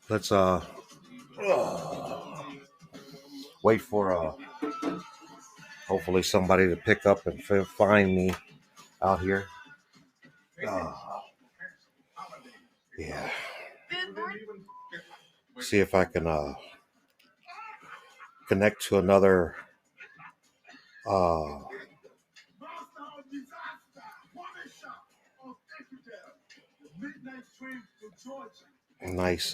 Let's wait for hopefully somebody to pick up and find me out here. Uh, yeah. See if I can connect to another uh nice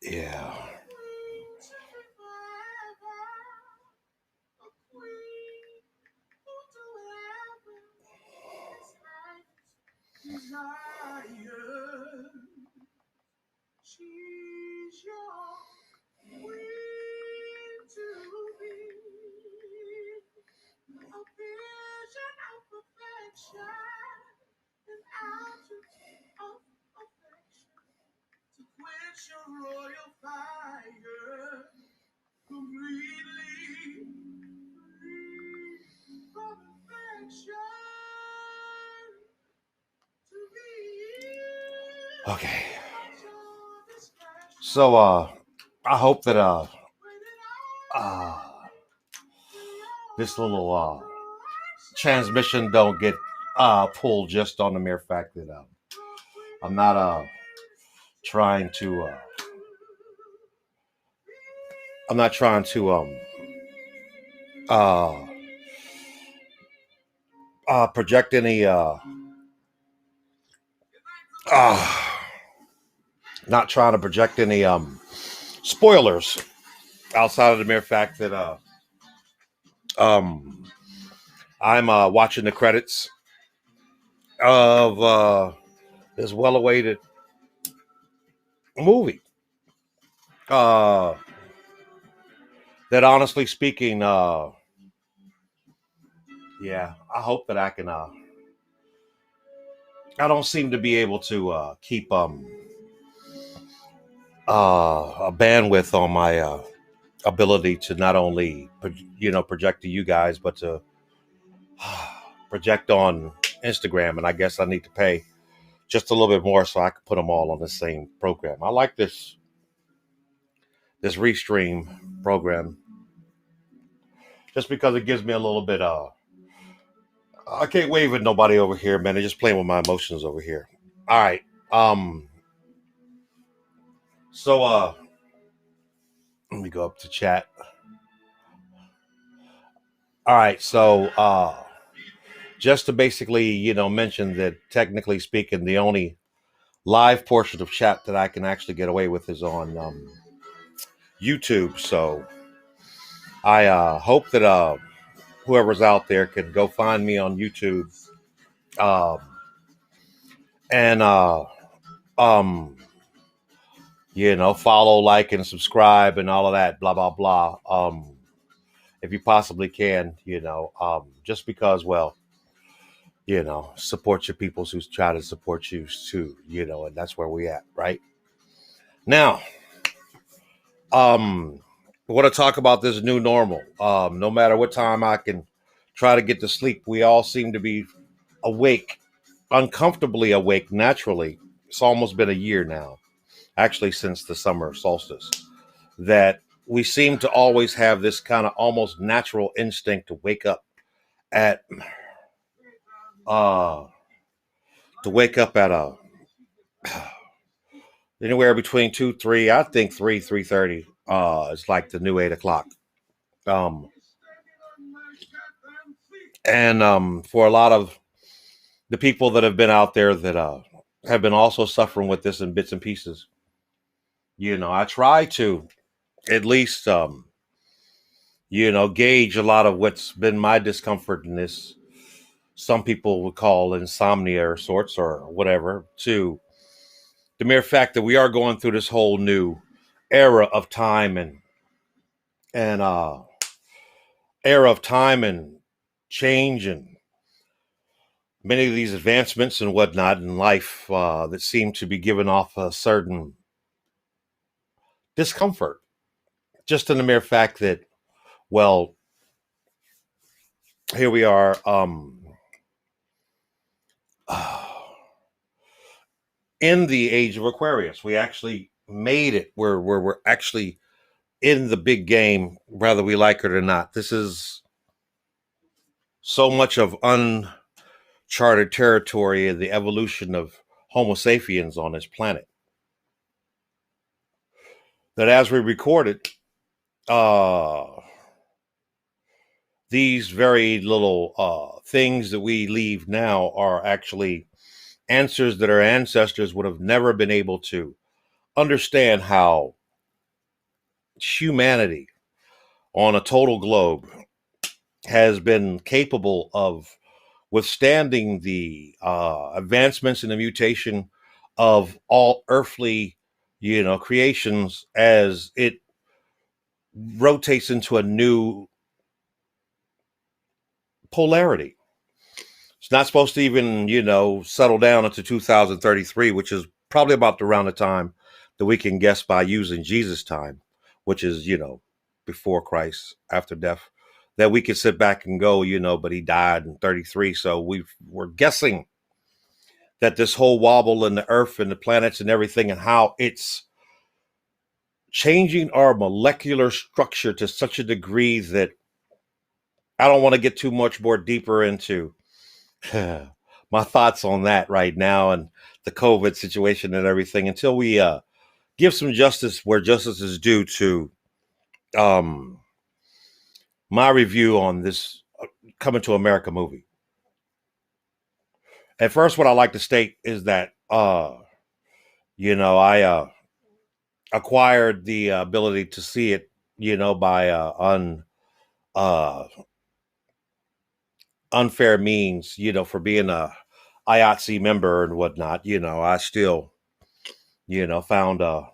yeah. Okay. So I hope that uh this little transmission don't get pulled just on the mere fact that I'm not trying to I'm not trying to uh project any uh not trying to project any spoilers outside of the mere fact that um I'm watching the credits of this well awaited movie. That honestly speaking, yeah, I hope that I can I don't seem to be able to keep a bandwidth on my ability to not only project to you guys, but to project on Instagram. And I guess I need to pay just a little bit more so I can put them all on the same program. I like this restream program just because it gives me a little bit I can't wave at nobody over here, man. They're just playing with my emotions over here. All right. So let me go up to chat. All right, so just to basically, mention that technically speaking, the only live portion of chat that I can actually get away with is on YouTube. So I hope that whoever's out there can go find me on YouTube um, and follow, like, and subscribe and all of that, blah blah blah. If you possibly can, just because, well, support your peoples who try to support you too, and that's where we at right now. I want to talk about this new normal. No matter what time I can try to get to sleep, we all seem to be awake, uncomfortably awake naturally. It's almost been a year now, actually, since the summer solstice, that we seem to always have this kind of almost natural instinct to wake up at uh to wake up at a anywhere between 2 3, I think 3 3:30 is like the new 8 o'clock. um and for a lot of the people that have been out there that have been also suffering with this in bits and pieces, I try to at least gauge a lot of what's been my discomfort in this, some people would call insomnia or sorts or whatever, to the mere fact that we are going through this whole new era of time and era of time and change and many of these advancements and whatnot in life that seem to be giving off a certain discomfort, just in the mere fact that, well, here we are in the age of Aquarius. We actually made it where we're actually in the big game, whether we like it or not. This is so much of uncharted territory in the evolution of Homo sapiens on this planet that as we record it, uh, these very little things that we leave now are actually answers that our ancestors would have never been able to understand how humanity on a total globe has been capable of withstanding the advancements and the mutation of all earthly, creations as it rotates into a new polarity. It's not supposed to even, settle down into 2033, which is probably about around the time that we can guess by using Jesus time, which is, before Christ, after death, that we could sit back and go, but he died in 33. So we're guessing that this whole wobble in the earth and the planets and everything and how it's changing our molecular structure to such a degree that I don't want to get too much more deeper into my thoughts on that right now and the COVID situation and everything until we give some justice where justice is due to um, my review on this Coming to America movie. At first, what I like to state is that, I acquired the ability to see it, by uh, unfair means, for being a IATSE member and whatnot. I still, found a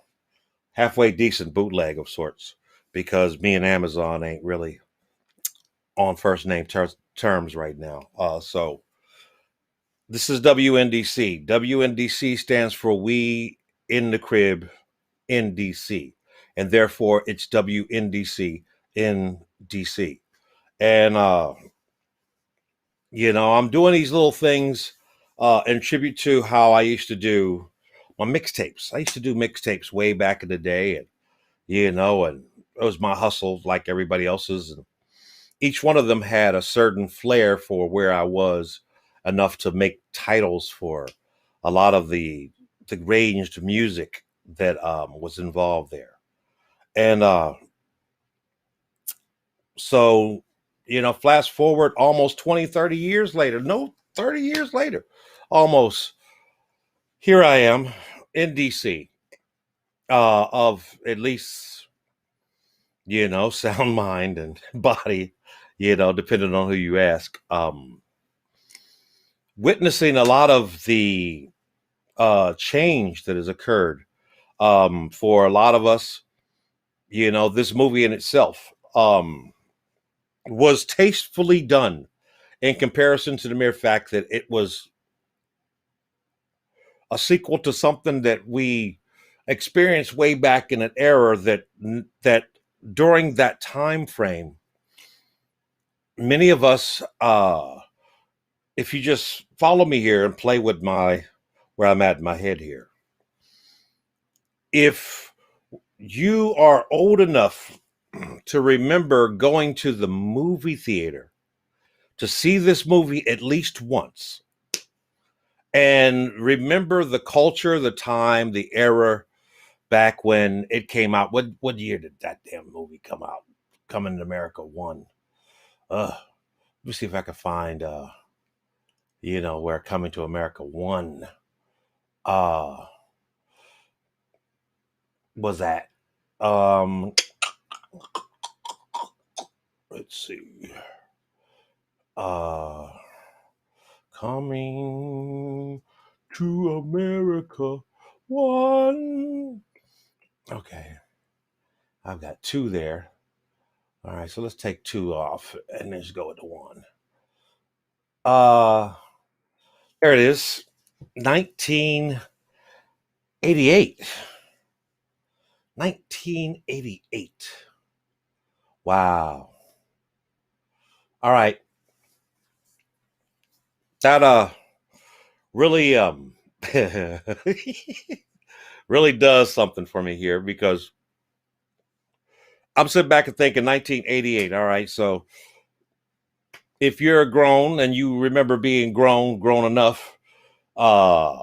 halfway decent bootleg of sorts because me and Amazon ain't really on first name terms right now. So this is WNDC. WNDC stands for We in the Crib in DC, and therefore it's WNDC in DC. And I'm doing these little things in tribute to how I used to do my mixtapes. I used to do mixtapes way back in the day, and and it was my hustle like everybody else's. And each one of them had a certain flair for where I was enough to make titles for a lot of the ranged music that was involved there. And so, fast forward almost 20, 30 years later, no, 30 years later, almost, here I am in DC, of at least, sound mind and body, depending on who you ask, witnessing a lot of the change that has occurred for a lot of us. This movie in itself was tastefully done in comparison to the mere fact that it was a sequel to something that we experienced way back in an era that during that time frame, many of us, if you just follow me here and play with where I'm at in my head here, if you are old enough to remember going to the movie theater to see this movie at least once and remember the culture, the time, the era back when it came out. What year did that damn movie come out? Coming to America 1. Let me see if I can find where Coming to America 1 uh was at. Um let's see. Uh Coming to America 1. Okay. I've got 2 there. All right, so let's take 2 off and let's go with the 1. Uh There it is. 1988. 1988. Wow. All right. That really really does something for me here because I'm sitting back and thinking 1988. All right. So if you're grown and you remember being grown enough, uh,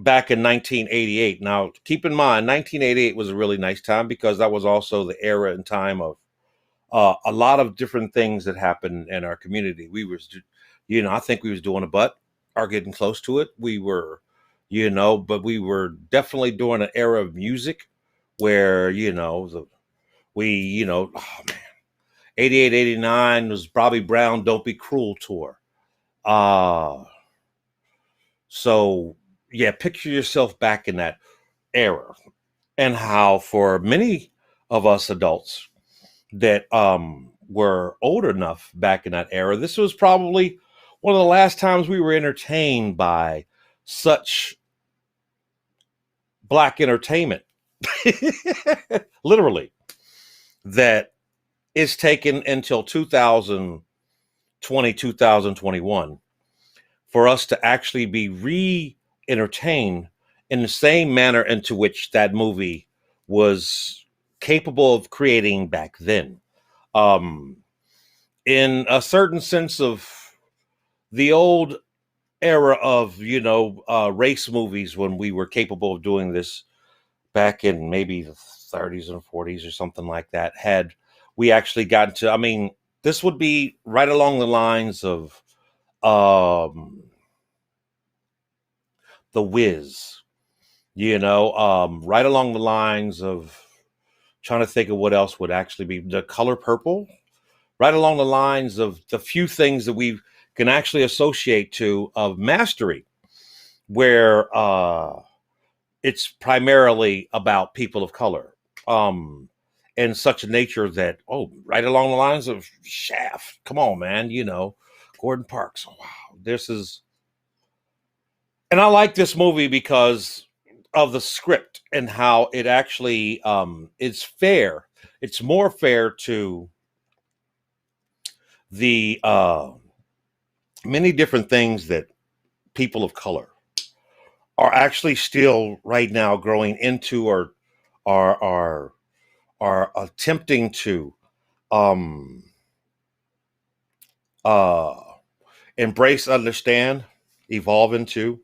back in 1988. Now, keep in mind, 1988 was a really nice time because that was also the era and time of a lot of different things that happened in our community. I think we was doing a butt or getting close to it. We were, but we were definitely during an era of music where, oh man, 88, 89 was Bobby Brown, Don't Be Cruel tour. Uh, so yeah, picture yourself back in that era and how for many of us adults that were old enough back in that era, this was probably one of the last times we were entertained by such black entertainment. Literally, that it's taken until 2020, 2021 for us to actually be re-entertained in the same manner into which that movie was capable of creating back then. Um, in a certain sense of the old era of race movies when we were capable of doing this back in maybe the 30s and 40s or something like that, had we actually gotten to, I mean, this would be right along the lines of the Wiz, right along the lines of trying to think of what else would actually be The Color Purple, right along the lines of the few things that we can actually associate to of mastery, where it's primarily about people of color, and such a nature that, right along the lines of Shaft. Come on, man, Gordon Parks. Oh, wow, this is, and I like this movie because of the script and how it actually is fair. It's more fair to the many different things that people of color are actually still right now growing into, or are are are attempting to um uh embrace, understand, evolve into.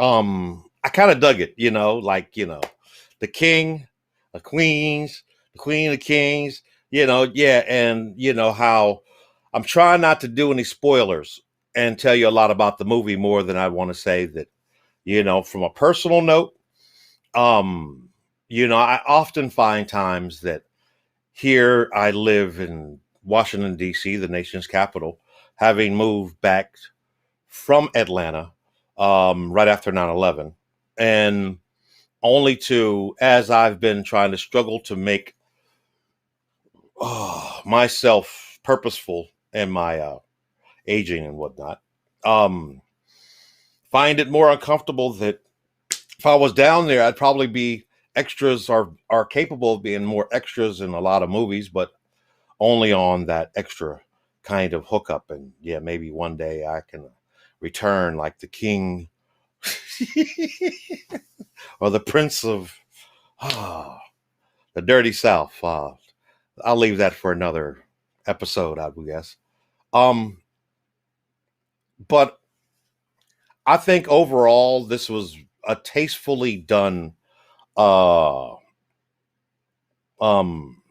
I kind of dug it, like, the king, the queens, the queen of kings, yeah, and how I'm trying not to do any spoilers and tell you a lot about the movie more than I want to say that, from a personal note, um, I often find times that here I live in Washington, D.C., the nation's capital, having moved back from Atlanta right after 9/11, and only to, as I've been trying to struggle to make myself purposeful in my aging and whatnot, um, find it more uncomfortable that if I was down there, I'd probably be extras, are capable of being more extras in a lot of movies, but only on that extra kind of hookup. And yeah, maybe one day I can return like the king or the prince of the dirty South. I'll leave that for another episode, I would guess. Um, but I think overall this was a tastefully done uh um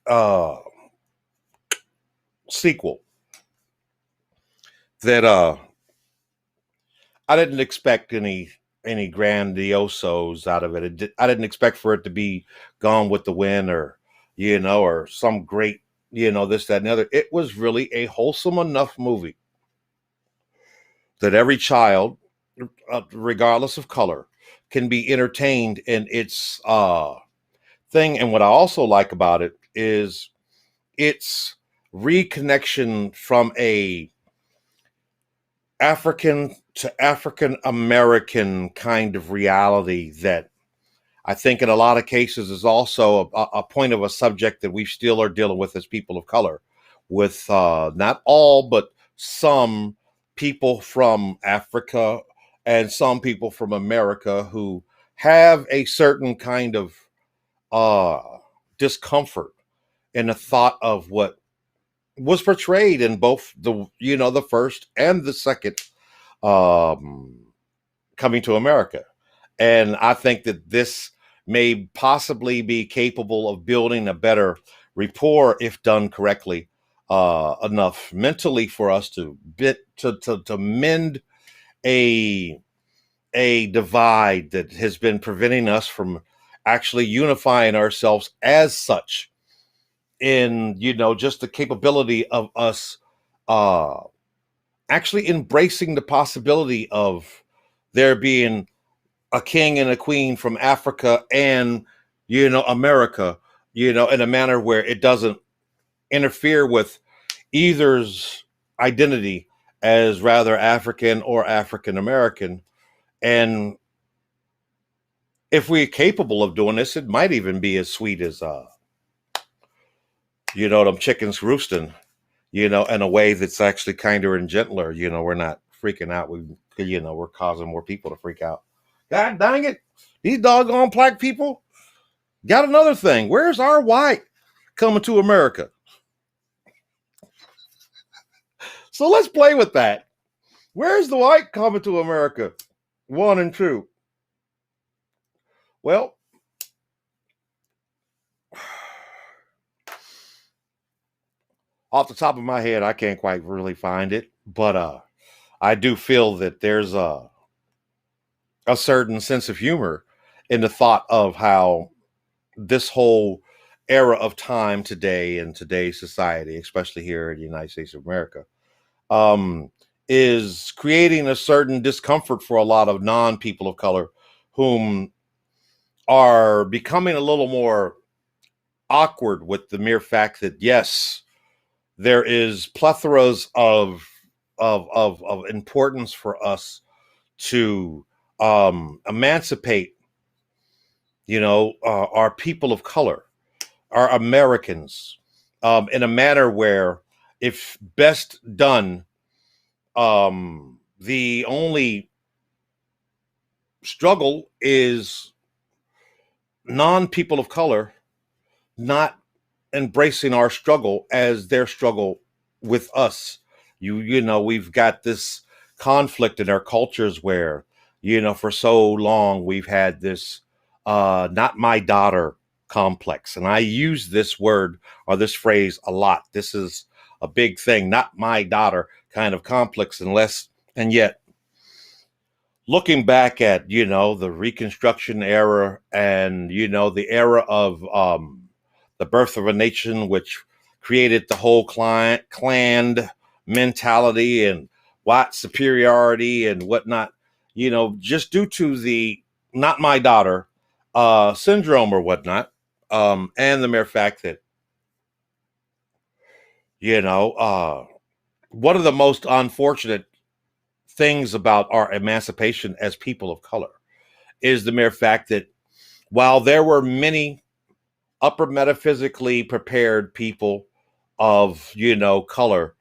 uh sequel that I didn't expect any grandiosos out of it. I didn't expect for it to be Gone with the Wind, or or some great, this, that, and the other. It was really a wholesome enough movie that every child, regardless of color, can be entertained in its thing. And what I also like about it is its reconnection from a African to African American kind of reality that I think in a lot of cases is also a point of a subject that we still are dealing with as people of color, with not all, but some people from Africa and some people from America who have a certain kind of uh, discomfort in the thought of what was portrayed in both the first and the second um, coming to America. And I think that this may possibly be capable of building a better rapport if done correctly enough mentally for us to mend a a divide that has been preventing us from actually unifying ourselves as such in just the capability of us uh actually embracing the possibility of there being a king and a queen from Africa and America, in a manner where it doesn't interfere with either's identity as rather African or African American. And if we're capable of doing this, it might even be as sweet as them chickens roosting, in a way that's actually kinder and gentler. We're not freaking out. We're causing more people to freak out. God dang it. These doggone black people got another thing. Where's our white coming to America? So let's play with that. Where's the white coming to America? One and two. Well, off the top of my head, I can't quite really find it, but I do feel that there's a certain sense of humor in the thought of how this whole era of time today in today's society, especially here in the United States of America, um, is creating a certain discomfort for a lot of non people of color whom are becoming a little more awkward with the mere fact that, yes, there is plethoras of importance for us to emancipate, our people of color, our Americans, in a manner where, if best done, the only struggle is non people of color not embracing our struggle as their struggle with us. We've got this conflict in our cultures where, for so long we've had this not my daughter complex. And I use this word or this phrase a lot. This is a big thing, not my daughter kind of complex, and yet looking back at the Reconstruction era and the era of the birth of a nation, which created the whole clan mentality and white superiority and whatnot, just due to the not my daughter syndrome or whatnot, and the mere fact that one of the most unfortunate things about our emancipation as people of color is the mere fact that while there were many upper metaphysically prepared people of color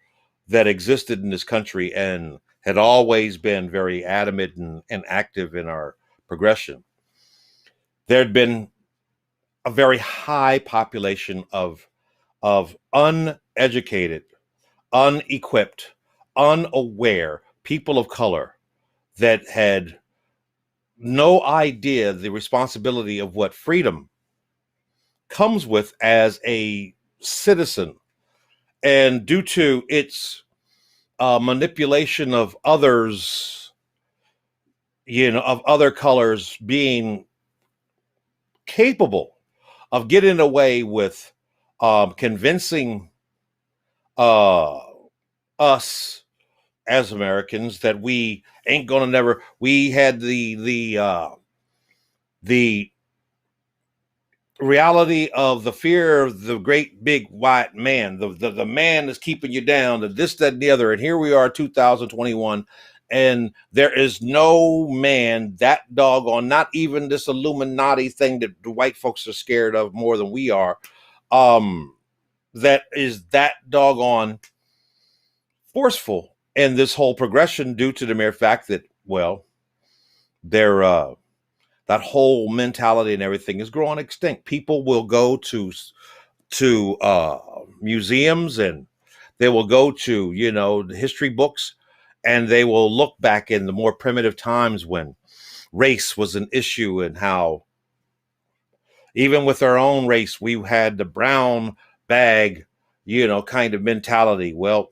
that existed in this country and had always been very adamant and active in our progression, there'd been a very high population of uneducated, unequipped, unaware people of color that had no idea the responsibility of what freedom comes with as a citizen. And due to its manipulation of others, of other colors being capable of getting away with convincing uh, us as Americans that we ain't gonna we had the reality of the fear of the great big white man, the man that's keeping you down, the this, that, and the other. And here we are, 2021, and there is no man that doggone, not even this Illuminati thing that the white folks are scared of more than we are, um, that is that doggone forceful in this whole progression due to the mere fact that, well, they're that whole mentality and everything is growing extinct. People will go to museums, and they will go to, the history books, and they will look back in the more primitive times when race was an issue, and how even with our own race we had the brown bag, kind of mentality. Well,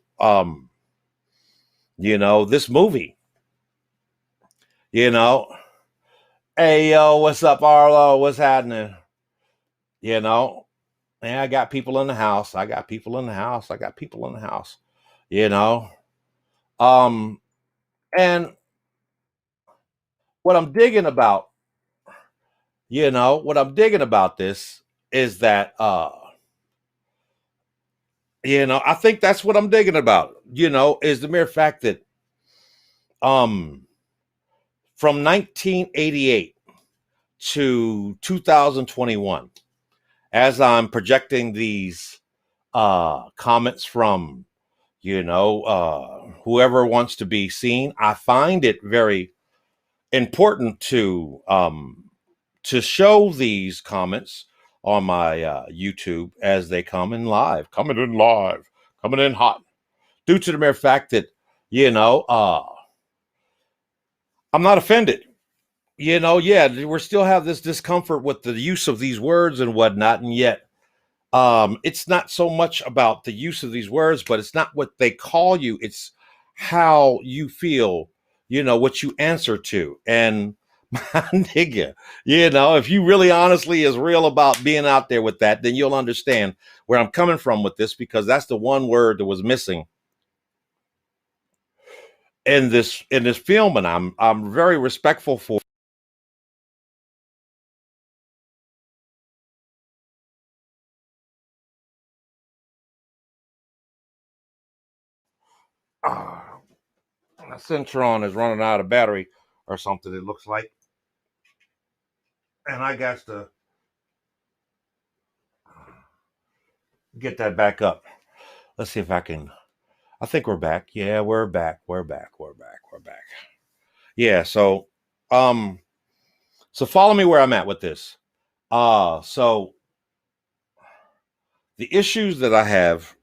this movie, you know hey, yo, what's up, Arlo? What's happening? you know And I got people in the house. I got people in the house. I got people in the house. You know. Um, and what I'm digging about, what I'm digging about this is that I think that's what I'm digging about, is the mere fact that um from 1988 to 2021, as I'm projecting these comments from whoever wants to be seen, I find it very important to show these comments on my YouTube as they coming in hot, due to the mere fact that I'm not offended. Yeah, we still have this discomfort with the use of these words and whatnot, and yet it's not so much about the use of these words, but it's not what they call you. It's how you feel, what you answer to. And my nigga, if you really honestly is real about being out there with that, then you'll understand where I'm coming from with this, because that's the one word that was missing in this film. And I'm very respectful for uh, Centron is running out of battery or something, it looks like. And I got to get that back up. Let's see if I can. I think we're back. Yeah, we're back. We're back. We're back. We're back. Yeah. Um, so follow me where I'm at with this. So the issues that I have,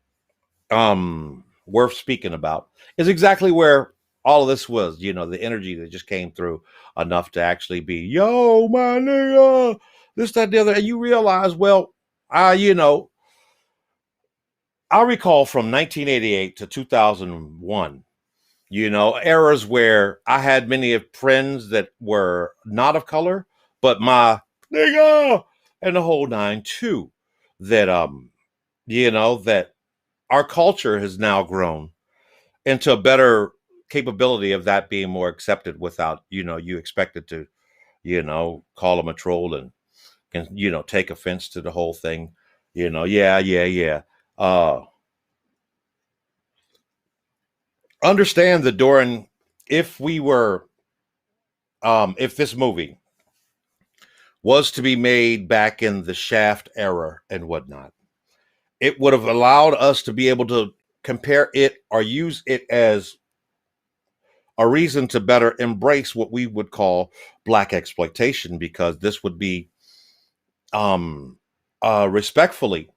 worth speaking about, is exactly where all of this was. The energy that just came through enough to actually be, yo, my nigga, this, that, the other, and you realize, well, I, I recall from 1988 to 2001, eras where I had many of friends that were not of color, but my nigga and the whole nine too. That that our culture has now grown into a better capability of that being more accepted, without you expected to call them a troll, and take offense to the whole thing. Yeah. Uh, Understand that during, if we were if this movie was to be made back in the Shaft era and whatnot, it would have allowed us to be able to compare it or use it as a reason to better embrace what we would call black exploitation, because this would be um respectfully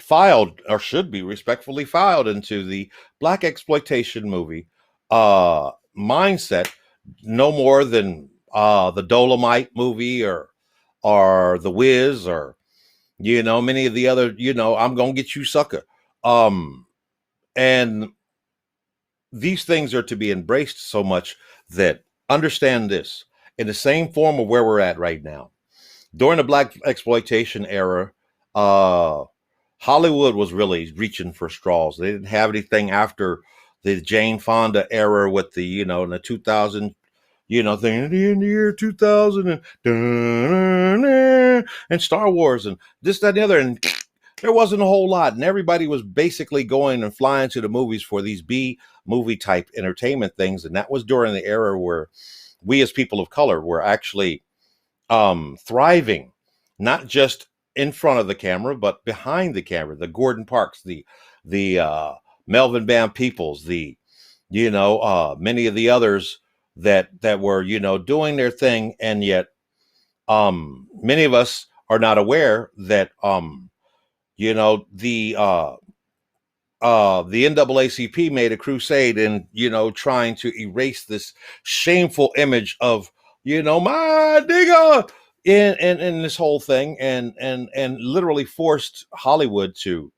filed, or should be respectfully filed, into the black exploitation movie mindset, no more than the Dolomite movie, or the Wiz, or many of the other, I'm gonna get you, sucker. um and these things are to be embraced so much that, understand this, in the same form of where we're at right now, during the black exploitation era, uh Hollywood was really reaching for straws. They didn't have anything after the Jane Fonda era with the in the 2000, thinking in the year 2000 and Star Wars and this, that, and the other. And there wasn't a whole lot. And everybody was basically going and flying to the movies for these B movie type entertainment things. And that was during the era where we as people of color were actually thriving, not just in front of the camera, but behind the camera. The Gordon Parks, the Melvin Bam Peoples, the many of the others that were doing their thing, and yet many of us are not aware that the NAACP made a crusade in trying to erase this shameful image of my nigga in this whole thing, and literally forced Hollywood to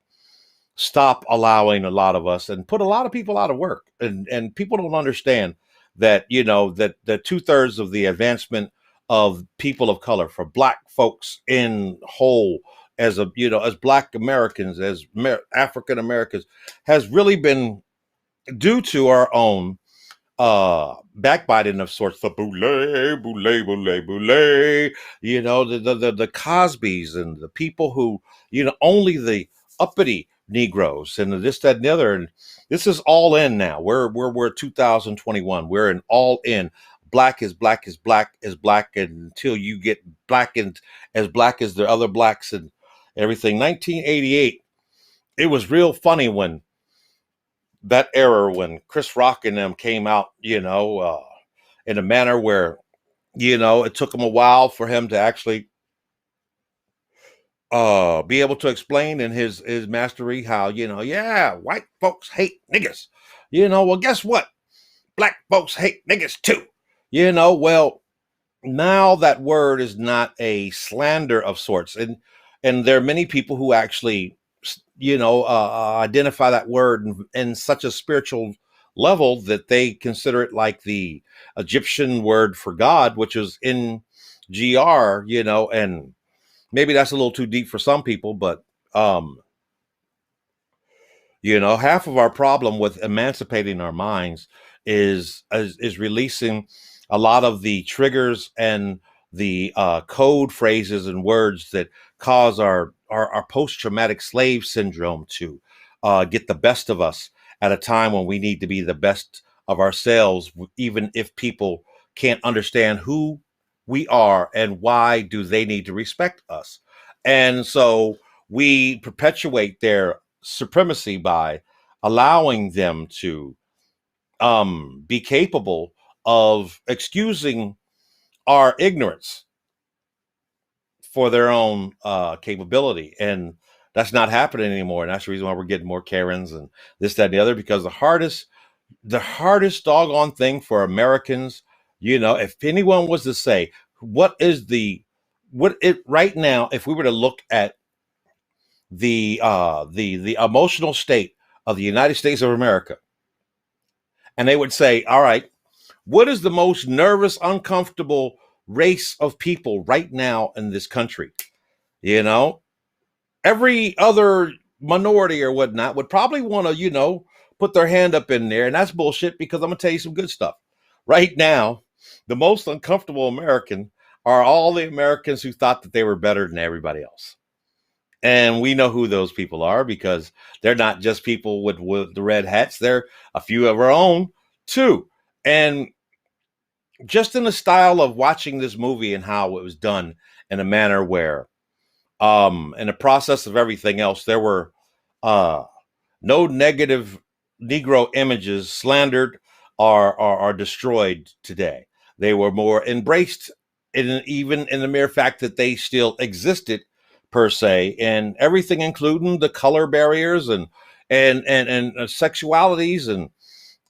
stop allowing a lot of us and put a lot of people out of work. And people don't understand that that the 2/3 of the advancement of people of color, for Black folks in whole, as as Black Americans, as African Americans, has really been due to our own backbiting of sorts. The boule, boule, boule, boule, the Cosbys and the people who only the uppity Negroes and this, that, and the other. And this is all in now. We're 2021. We're in all in. Black is black is black is black until you get black and as black as the other blacks and everything. 1988. It was real funny when that era, when Chris Rock and them came out, in a manner where, it took him a while for him to actually be able to explain in his mastery how, yeah, white folks hate niggas. Well, guess what? Black folks hate niggas too. Well, now that word is not a slander of sorts. And there are many people who actually, identify that word in such a spiritual level that they consider it like the Egyptian word for God, which is in GR, and maybe that's a little too deep for some people, but half of our problem with emancipating our minds is releasing a lot of the triggers and the code phrases and words that cause our post-traumatic slave syndrome to get the best of us at a time when we need to be the best of ourselves, even if people can't understand who we are and why do they need to respect us. And so we perpetuate their supremacy by allowing them to be capable of excusing our ignorance for their own capability. And that's not happening anymore. And that's the reason why we're getting more Karens and this, that, and the other, because the hardest doggone thing for Americans, if anyone was to say, right now, if we were to look at the emotional state of the United States of America, and they would say, all right, what is the most nervous, uncomfortable race of people right now in this country? Every other minority or whatnot would probably want to, put their hand up in there. And that's bullshit, because I'm going to tell you some good stuff. Right now, the most uncomfortable American are all the Americans who thought that they were better than everybody else. And we know who those people are, because they're not just people with the red hats. They're a few of our own too. And just in the style of watching this movie and how it was done in a manner where, in the process of everything else, there were no negative Negro images slandered or destroyed today. They were more embraced, even in the mere fact that they still existed per se, and everything, including the color barriers and sexualities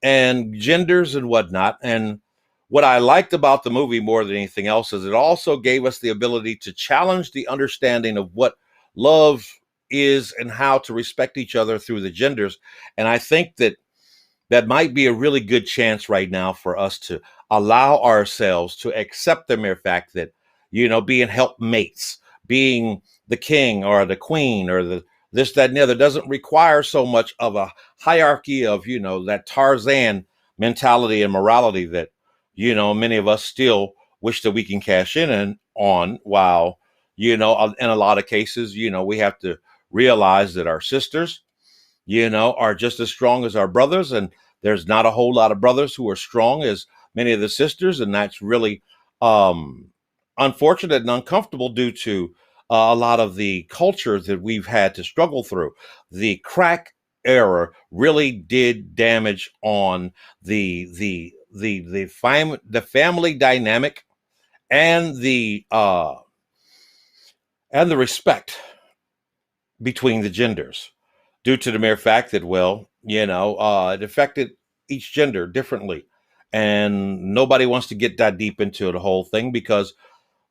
and genders and whatnot. And what I liked about the movie more than anything else is it also gave us the ability to challenge the understanding of what love is and how to respect each other through the genders. And I think that might be a really good chance right now for us to allow ourselves to accept the mere fact that, being helpmates, being the king or the queen or the this, that, and the other doesn't require so much of a hierarchy of, that Tarzan mentality and morality that, many of us still wish that we can cash in and on, while, in a lot of cases, we have to realize that our sisters, are just as strong as our brothers. And there's not a whole lot of brothers who are strong as many of the sisters. And that's really um, unfortunate and uncomfortable due to a lot of the cultures that we've had to struggle through. The crack era really did damage on the family dynamic and the respect between the genders, due to the mere fact that, well, it affected each gender differently. And nobody wants to get that deep into the whole thing, because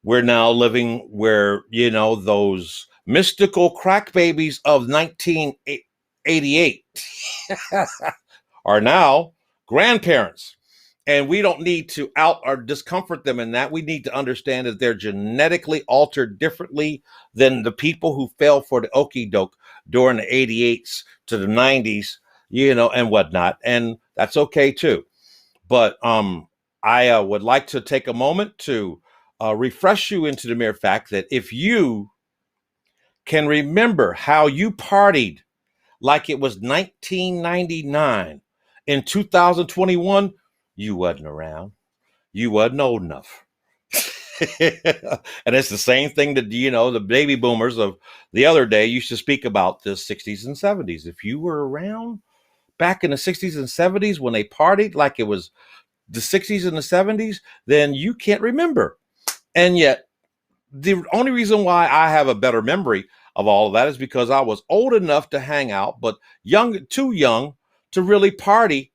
we're now living where, those mystical crack babies of 1988 are now grandparents. And we don't need to out or discomfort them in that. We need to understand that they're genetically altered differently than the people who fell for the okie doke during the 88s to the 90s, and whatnot. And that's okay too. But I would like to take a moment to refresh you into the mere fact that if you can remember how you partied like it was 1999 in 2021, you wasn't around. You wasn't old enough. And it's the same thing that, the baby boomers of the other day used to speak about, the 60s and 70s. If you were around back in the 60s and 70s when they partied like it was the 60s and the 70s, then you can't remember. And yet, the only reason why I have a better memory of all of that is because I was old enough to hang out, but too young to really party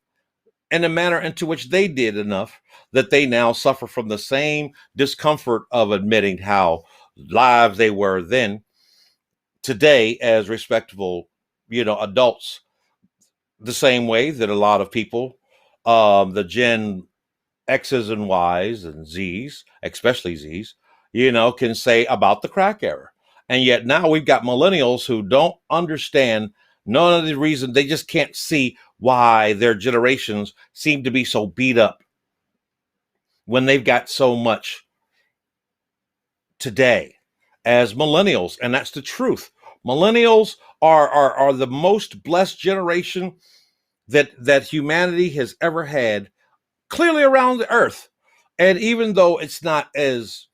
in the manner into which they did, enough that they now suffer from the same discomfort of admitting how live they were then today as respectable, adults, the same way that a lot of people, the Gen X's and Y's and Z's, especially Z's, can say about the crack era. And yet now we've got millennials who don't understand none of the reason. They just can't see why their generations seem to be so beat up when they've got so much today as millennials. And that's the truth. Millennials are the most blessed generation that humanity has ever had, clearly around the earth. And even though it's not as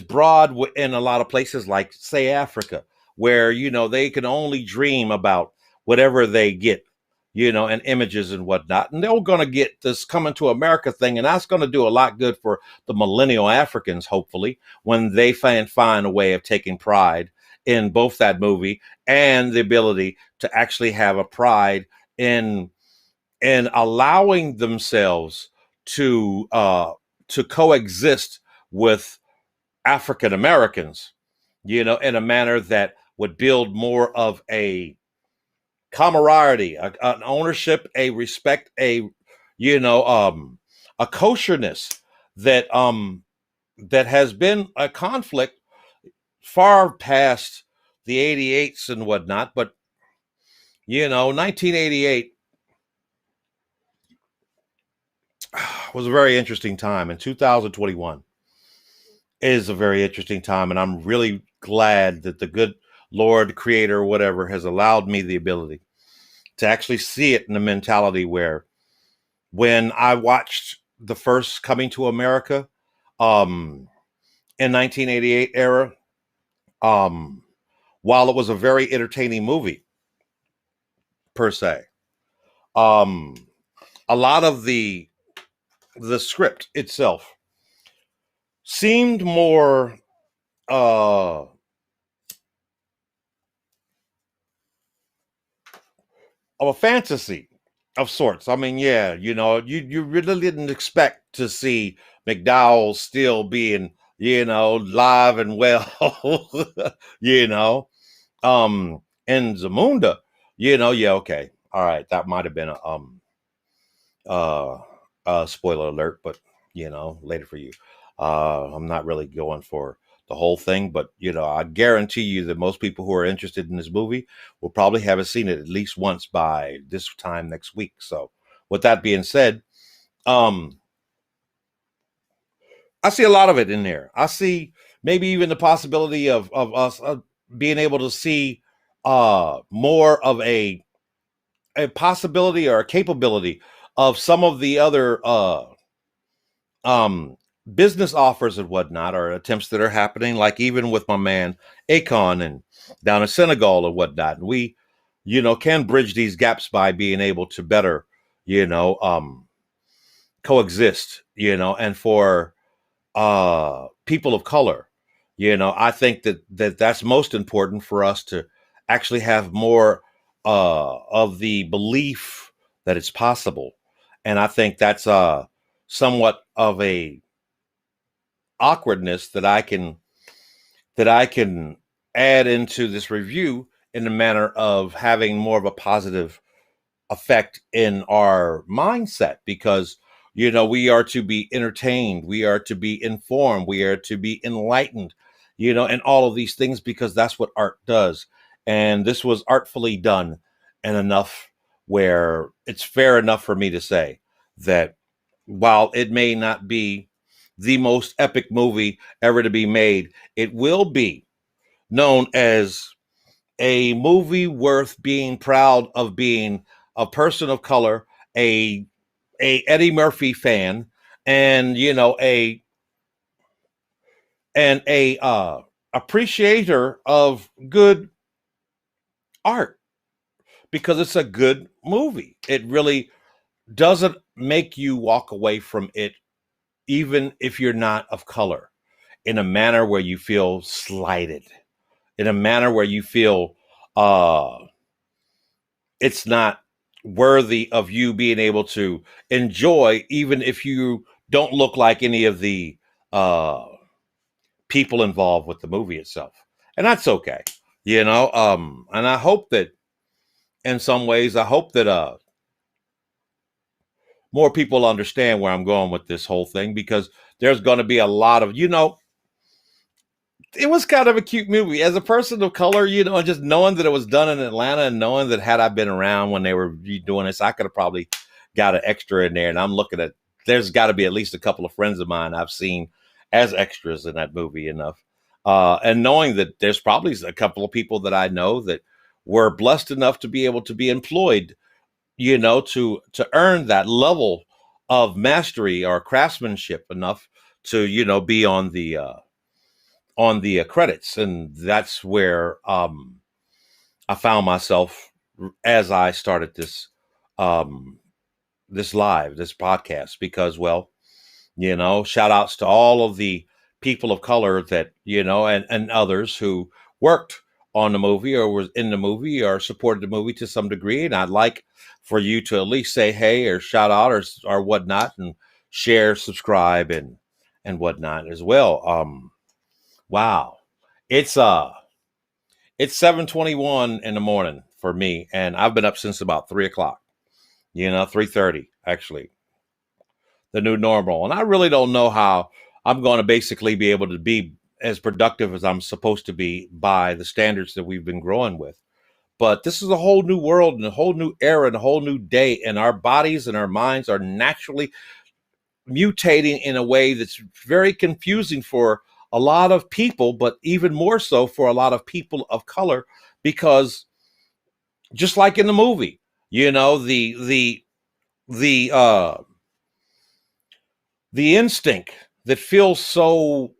broad in a lot of places, like, say, Africa, where, they can only dream about whatever they get, and images and whatnot. And they're going to get this coming to America thing. And that's going to do a lot good for the millennial Africans, hopefully, when they find a way of taking pride in both that movie and the ability to actually have a pride in allowing themselves to coexist with African Americans, in a manner that would build more of a camaraderie, an ownership, a respect, a kosher-ness that has been a conflict far past the 88s and whatnot. But 1988 was a very interesting time, and 2021 is a very interesting time. And I'm really glad that the good Lord, creator, whatever, has allowed me the ability to actually see it in a mentality where, when I watched the first Coming to America in 1988 era, while it was a very entertaining movie per se, a lot of the script itself seemed more of a fantasy of sorts. I mean, yeah, you really didn't expect to see McDowell still being, live and well, you know, and Zamunda, yeah, okay, all right, that might have been uh, spoiler alert, but later for you. I'm not really going for the whole thing, but I guarantee you that most people who are interested in this movie will probably haven't seen it at least once by this time next week. So, with that being said, um, I see a lot of it in there. I see maybe even the possibility of us being able to see more of a possibility or a capability of some of the other um business offers and whatnot, or attempts that are happening, like even with my man Akon and down in Senegal and whatnot. And we, can bridge these gaps by being able to better, you know, coexist, and for people of color, I think that's most important for us to actually have more of the belief that it's possible. And I think that's somewhat of a awkwardness that I can add into this review, in the manner of having more of a positive effect in our mindset, because we are to be entertained, we are to be informed, we are to be enlightened, and all of these things, because that's what art does. And this was artfully done, and enough where it's fair enough for me to say that while it may not be the most epic movie ever to be made, it will be known as a movie worth being proud of being a person of color, a Eddie Murphy fan, and a appreciator of good art, because it's a good movie. It really doesn't make you walk away from it, even if you're not of color, in a manner where you feel slighted, in a manner where you feel uh it's not worthy of you being able to enjoy, even if you don't look like any of the uh, people involved with the movie itself. And that's okay, and I hope that, in some ways, I hope that more people understand where I'm going with this whole thing, because there's going to be a lot of, it was kind of a cute movie. As a person of color, just knowing that it was done in Atlanta, and knowing that had I been around when they were doing this, I could have probably got an extra in there. And I'm looking at, there's got to be at least a couple of friends of mine I've seen as extras in that movie enough. And knowing that there's probably a couple of people that I know that were blessed enough to be able to be employed, to earn that level of mastery or craftsmanship enough to, be on the credits. And that's where I found myself as I started um, this podcast, because, well, shout outs to all of the people of color that, and others who worked on the movie, or was in the movie, or supported the movie to some degree. And I'd like for you to at least say hey, or shout out, or whatnot, and share, subscribe, and whatnot as well. Wow. It's uh it's 7:21 in the morning for me, and I've been up since about 3 o'clock, 3:30 actually, the new normal. And I really don't know how I'm going to basically be able to be as productive as I'm supposed to be by the standards that we've been growing with. But this is a whole new world, and a whole new era, and a whole new day, and our bodies and our minds are naturally mutating in a way that's very confusing for a lot of people, but even more so for a lot of people of color, because just like in the movie, the the instinct that feels so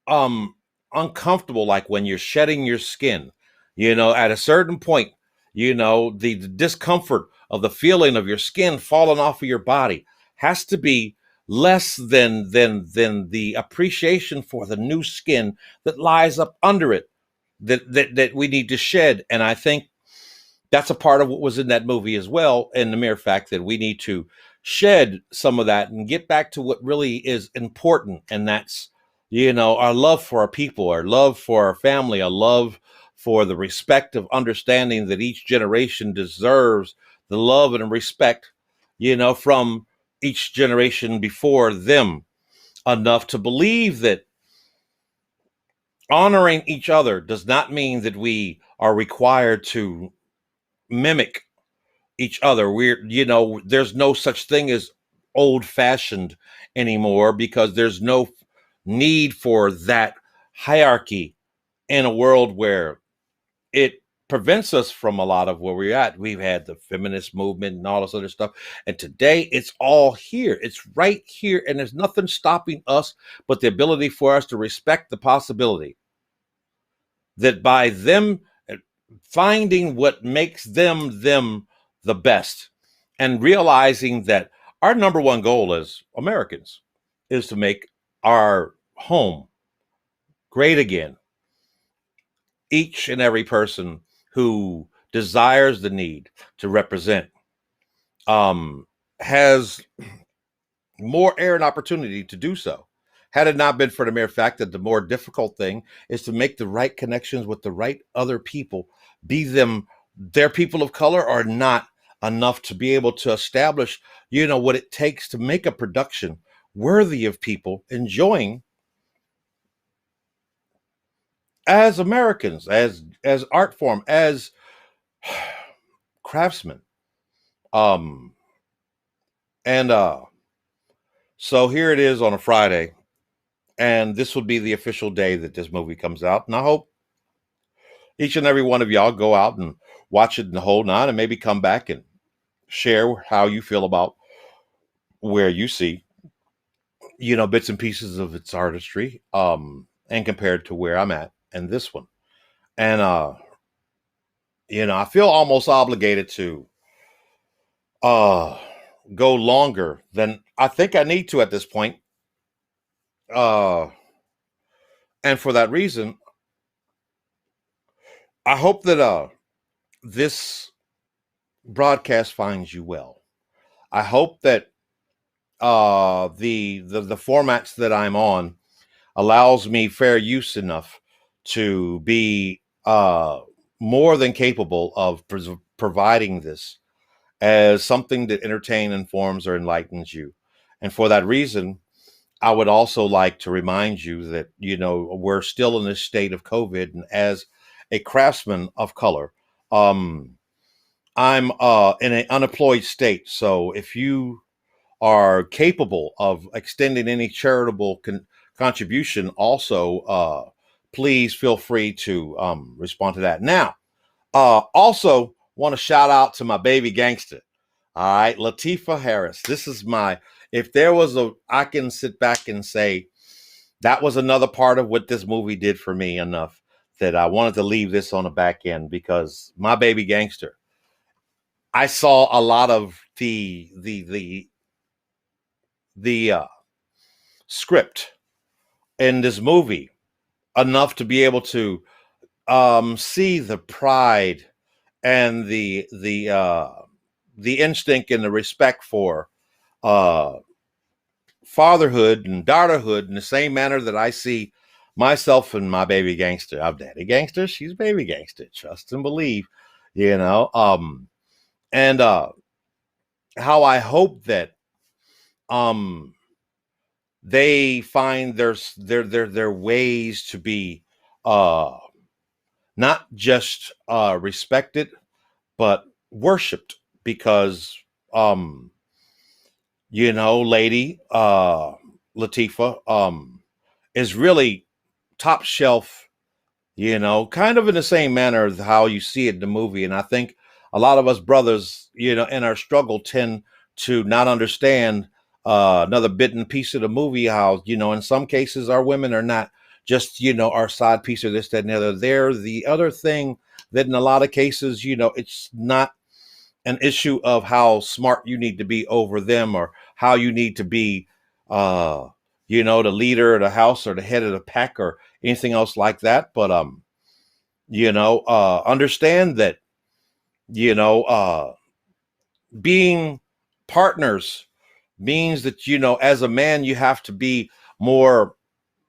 um uncomfortable, like when you're shedding your skin, at a certain point, the discomfort of the feeling of your skin falling off of your body has to be less than the appreciation for the new skin that lies up under it, that we need to shed. And I think that's a part of what was in that movie as well, and the mere fact that we need to shed some of that and get back to what really is important, and that's, our love for our people, our love for our family, our love for the respect of understanding that each generation deserves the love and respect, from each generation before them, enough to believe that honoring each other does not mean that we are required to mimic each other. There's no such thing as old fashioned anymore, because there's no need for that hierarchy in a world where it prevents us from a lot of where we're at. We've had the feminist movement and all this other stuff. And today it's all here. It's right here. And there's nothing stopping us but the ability for us to respect the possibility that by them finding what makes them the best and realizing that our number one goal as Americans is to make our home great again. Each and every person who desires the need to represent has more air and opportunity to do so. Had it not been for the mere fact that the more difficult thing is to make the right connections with the right other people, be them their people of color or not, enough to be able to establish, what it takes to make a production worthy of people enjoying as Americans, as art form, as craftsmen. And so here it is on a Friday, and this will be the official day that this movie comes out. And I hope each and every one of y'all go out and watch it in the whole nine, and maybe come back and share how you feel about where you see, bits and pieces of its artistry, and compared to where I'm at and this one. And I feel almost obligated to go longer than I think I need to at this point. And for that reason, I hope that this broadcast finds you well. I hope that the formats that I'm on allows me fair use enough to be more than capable of providing this as something that entertains, informs, or enlightens you. And for that reason, I would also like to remind you that, we're still in this state of COVID. And as a craftsman of color, I'm in an unemployed state. So if you are capable of extending any charitable contribution, also, please feel free to respond to that. Now, also want to shout out to my baby gangster. All right, Latifah Harris. This is if there was I can sit back and say that was another part of what this movie did for me enough that I wanted to leave this on the back end, because my baby gangster, I saw a lot of the script in this movie enough to be able to see the pride and the instinct and the respect for fatherhood and daughterhood in the same manner that I see myself and my baby gangster. I'm daddy gangster, she's baby gangster. Trust and believe, and how I hope that they find their ways to be not just respected but worshipped, because lady Latifah is really top shelf, kind of in the same manner as how you see it in the movie. And I think a lot of us brothers, in our struggle tend to not understand another bit and piece of the movie, how, in some cases our women are not just, our side piece of this, that, and the other. They're the other thing that in a lot of cases, it's not an issue of how smart you need to be over them, or how you need to be, the leader of the house or the head of the pack or anything else like that. But, understand that, being partners means that, as a man, you have to be more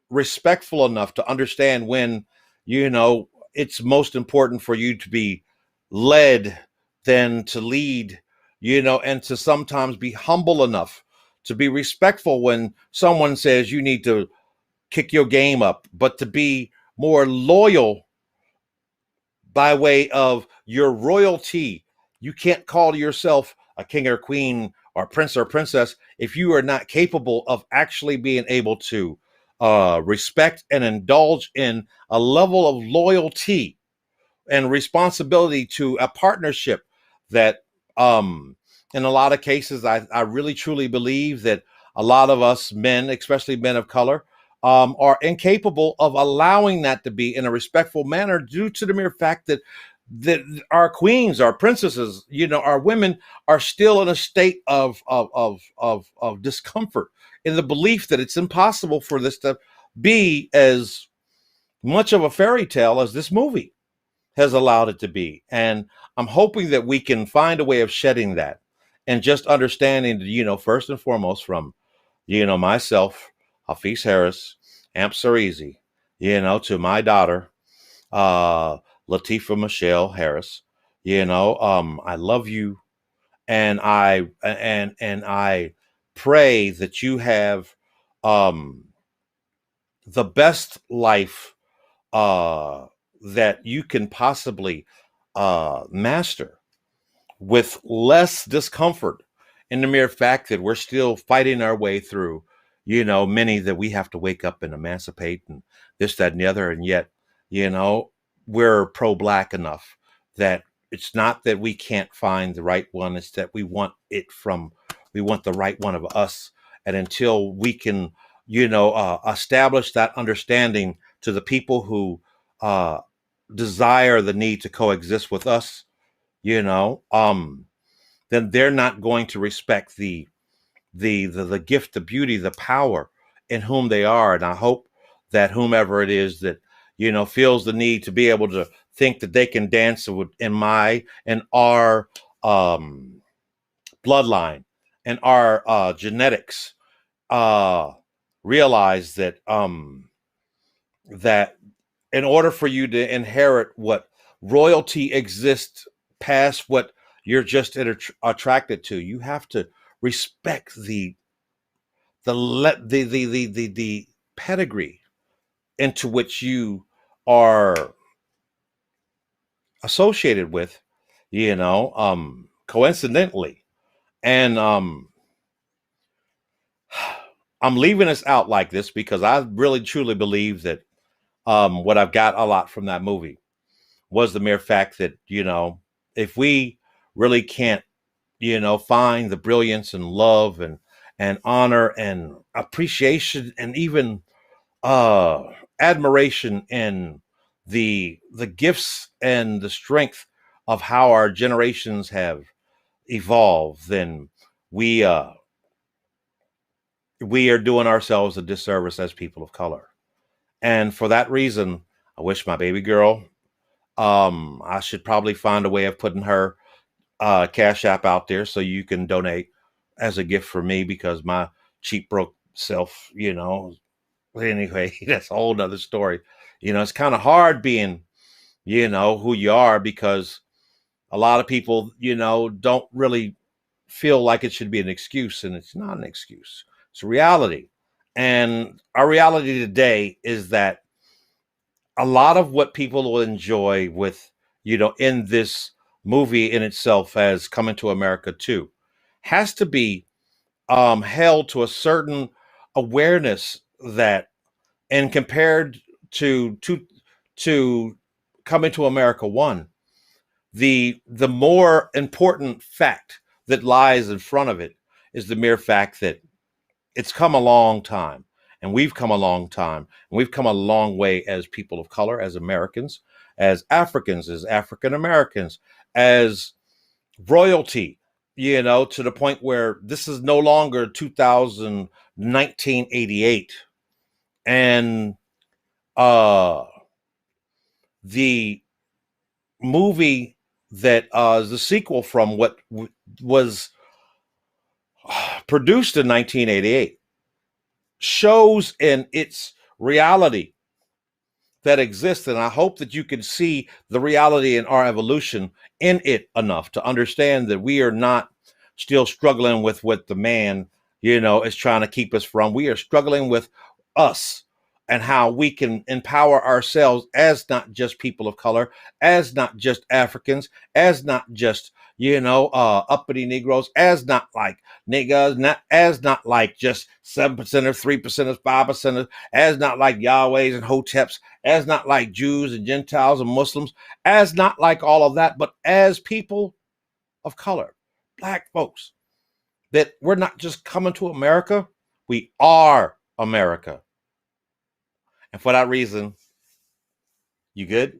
respectful enough to understand when, it's most important for you to be led than to lead, and to sometimes be humble enough to be respectful when someone says you need to kick your game up, but to be more loyal by way of your royalty. You can't call yourself a king or queen or prince or princess if you are not capable of actually being able to respect and indulge in a level of loyalty and responsibility to a partnership that, in a lot of cases, I really truly believe that a lot of us men, especially men of color, are incapable of allowing that to be in a respectful manner due to the mere fact that our queens, our princesses, our women are still in a state of discomfort, in the belief that it's impossible for this to be as much of a fairy tale as this movie has allowed it to be. And I'm hoping that we can find a way of shedding that and just understanding, first and foremost from, myself, Hafiz Harris, Amp Sarizi, to my daughter, Latifah Michelle Harris, I love you. And I pray that you have, the best life, that you can possibly master, with less discomfort, in the mere fact that we're still fighting our way through, many that we have to wake up and emancipate and this, that, and the other. And yet, we're pro-black enough that it's not that we can't find the right one. It's that we want the right one of us. And until we can, establish that understanding to the people who desire the need to coexist with us, then they're not going to respect the gift, the beauty, the power in whom they are. And I hope that whomever it is that, feels the need to be able to think that they can dance in our bloodline and our genetics, realize that in order for you to inherit what royalty exists past what you're just attracted to, you have to respect the pedigree into which you are associated with, coincidentally. And I'm leaving this out like this because I really truly believe that what I've got a lot from that movie was the mere fact that, if we really can't, find the brilliance and love and honor and appreciation and even admiration in the gifts and the strength of how our generations have evolved, then we are doing ourselves a disservice as people of color. And for that reason, I wish my baby girl, I should probably find a way of putting her Cash App out there so you can donate as a gift for me, because my cheap broke self, anyway, that's a whole nother story. It's kind of hard being, who you are, because a lot of people, don't really feel like it should be an excuse, and it's not an excuse. It's a reality. And our reality today is that a lot of what people will enjoy with, in this movie in itself as Coming to America 2 has to be held to a certain awareness that, and compared to Coming to America 1, the more important fact that lies in front of it is the mere fact that it's come a long time, and we've come a long time, and we've come a long way as people of color, as Americans, as Africans, as African Americans, as royalty, to the point where this is no longer 1988. And the movie that is the sequel from what was produced in 1988 shows in its reality that exists. And I hope that you can see the reality in our evolution in it enough to understand that we are not still struggling with what the man, is trying to keep us from. We are struggling with us and how we can empower ourselves as not just people of color, as not just Africans, as not just, uppity Negroes, as not like niggas, not like just 7%ers, 3%ers, 5%ers, as not like Yahwehs and Hoteps, as not like Jews and Gentiles and Muslims, as not like all of that, but as people of color, black folks, that we're not just coming to America, we are America. And for that reason, you good?